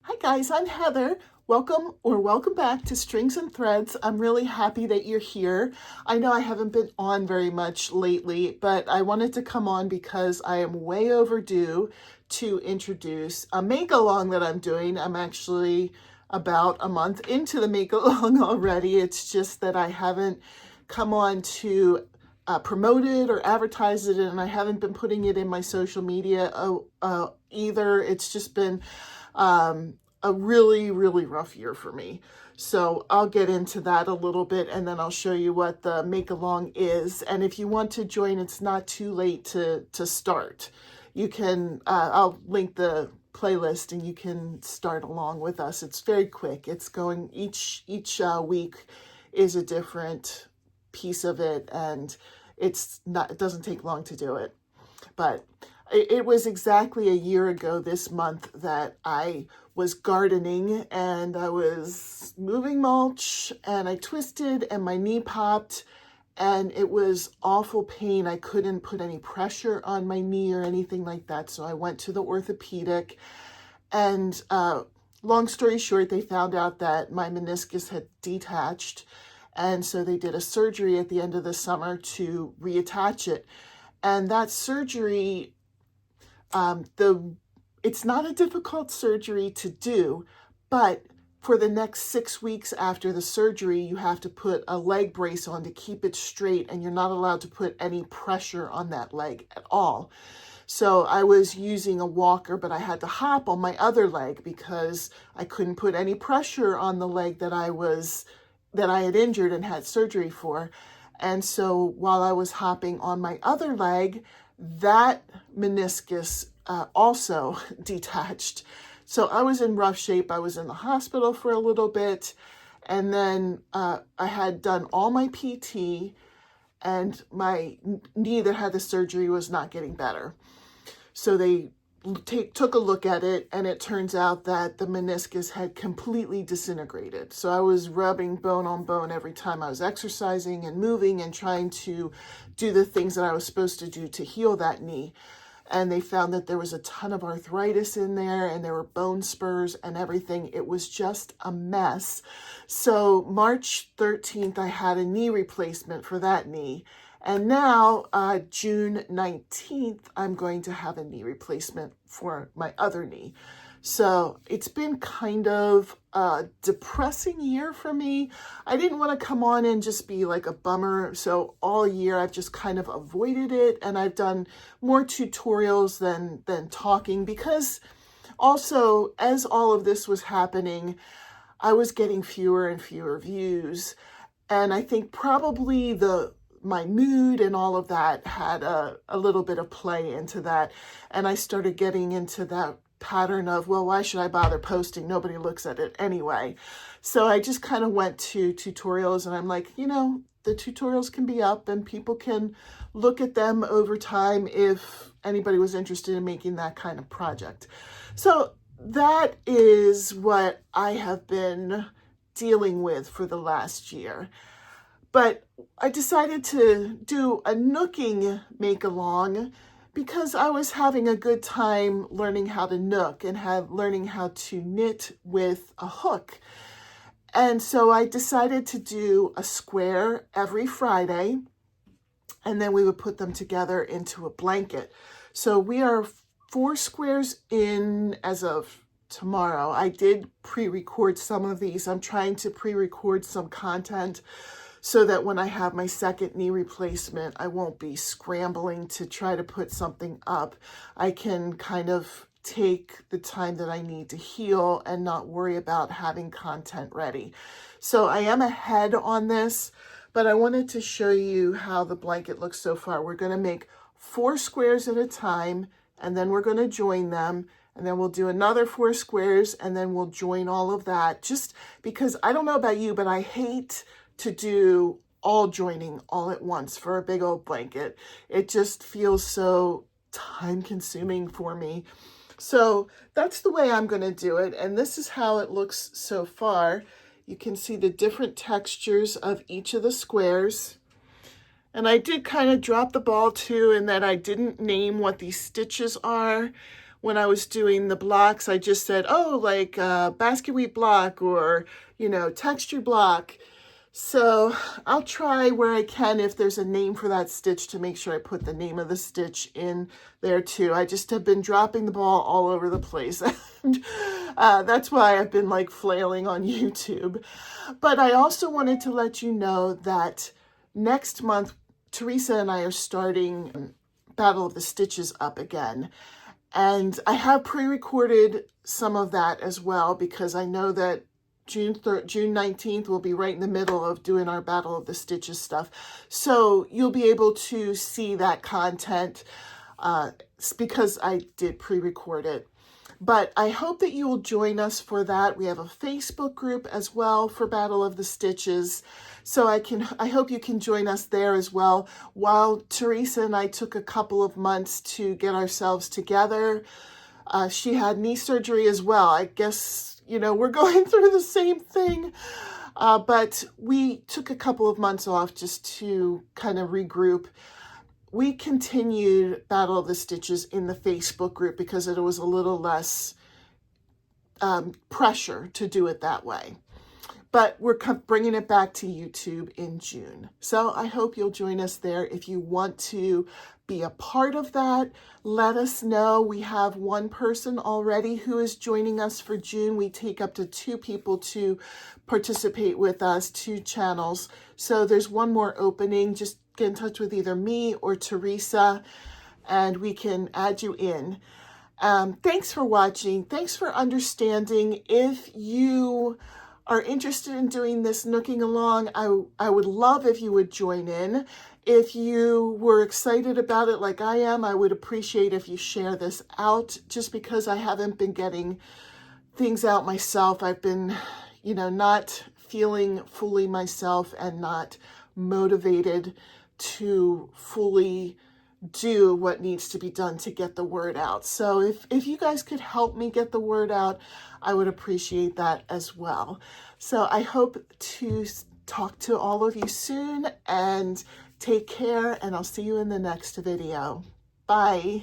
Hi guys, I'm Heather. Welcome back to Strings and Threads. I'm really happy that you're here. I know I haven't been on very much lately, but I wanted to come on because I am way overdue to introduce a make-along that I'm doing. I'm actually about a month into the make-along already. It's just that I haven't come on to promote it or advertise it, and I haven't been putting it in my social media either. It's just been a really rough year for me. So I'll get into that a little bit, and then I'll show you what the make along is. And if you want to join, it's not too late to start. You can, I'll link the playlist and you can start along with us. It's very quick. It's going, each week is a different piece of it, and it doesn't take long to do it. But it was exactly a year ago this month that I was gardening and I was moving mulch and I twisted and my knee popped and it was awful pain. I couldn't put any pressure on my knee or anything like that. So I went to the orthopedic, and long story short, they found out that my meniscus had detached. And so they did a surgery at the end of the summer to reattach it. And that surgery, it's not a difficult surgery to do, but for the next 6 weeks after the surgery, you have to put a leg brace on to keep it straight, and you're not allowed to put any pressure on that leg at all. So I was using a walker, but I had to hop on my other leg because I couldn't put any pressure on the leg that I had injured and had surgery for. And so while I was hopping on my other leg, that meniscus also detached. So I was in rough shape. I was in the hospital for a little bit, and then I had done all my PT, and my knee that had the surgery was not getting better. So they took a look at it, and it turns out that the meniscus had completely disintegrated. So I was rubbing bone on bone every time I was exercising and moving and trying to do the things that I was supposed to do to heal that knee. And they found that there was a ton of arthritis in there, and there were bone spurs and everything. It was just a mess. So March 13th, I had a knee replacement for that knee. And now, June 19th, I'm going to have a knee replacement for my other knee. So it's been kind of a depressing year for me. I didn't want to come on and just be like a bummer. So all year I've just kind of avoided it. And I've done more tutorials than talking, because also as all of this was happening, I was getting fewer and fewer views. And I think probably my mood and all of that had a little bit of play into that. And I started getting into that pattern of, well, why should I bother posting? Nobody looks at it anyway. So I just kind of went to tutorials, and I'm like, the tutorials can be up and people can look at them over time if anybody was interested in making that kind of project. So that is what I have been dealing with for the last year. But I decided to do a nooking make-along because I was having a good time learning how to nook and learning how to knit with a hook. And so I decided to do a square every Friday, and then we would put them together into a blanket. So we are 4 squares in as of tomorrow. I did pre-record some of these. I'm trying to pre-record some content so that when I have my second knee replacement, I won't be scrambling to try to put something up. I can kind of take the time that I need to heal and not worry about having content ready. So I am ahead on this, but I wanted to show you how the blanket looks so far. We're going to make 4 squares at a time, and then we're going to join them. And then we'll do another 4 squares, and then we'll join all of that. Just because, I don't know about you, but I hate to do all joining all at once for a big old blanket. It just feels so time consuming for me. So that's the way I'm going to do it. And this is how it looks so far. You can see the different textures of each of the squares. And I did kind of drop the ball too, in that I didn't name what these stitches are. when I was doing the blocks, I just said, oh, like basket weave block or, you know, texture block. So I'll try where I can, if there's a name for that stitch, to make sure I put the name of the stitch in there too. I just have been dropping the ball all over the place. And, that's why I've been like flailing on YouTube. But I also wanted to let you know that next month, Teresa and I are starting Battle of the Stitches up again. And I have pre-recorded some of that as well, because I know that June 19th, we'll be right in the middle of doing our Battle of the Stitches stuff. So you'll be able to see that content because I did pre-record it. But I hope that you will join us for that. We have a Facebook group as well for Battle of the Stitches. So I hope you can join us there as well. While Teresa and I took a couple of months to get ourselves together, she had knee surgery as well. I guess, you know, we're going through the same thing. But we took a couple of months off just to kind of regroup. We continued Battle of the Stitches in the Facebook group because it was a little less pressure to do it that way. But we're bringing it back to YouTube in June. So I hope you'll join us there. If you want to be a part of that, let us know. We have one person already who is joining us for June. We take up to 2 people to participate with us, 2 channels. So there's one more opening. Just get in touch with either me or Teresa and we can add you in. Thanks for watching. Thanks for understanding. If you are interested in doing this Knooking Along, I would love if you would join in. If you were excited about it like I am, I would appreciate if you share this out, just because I haven't been getting things out myself. I've been, you know, not feeling fully myself and not motivated to fully do what needs to be done to get the word out. So if you guys could help me get the word out, I would appreciate that as well. So I hope to talk to all of you soon, and take care, and I'll see you in the next video. Bye.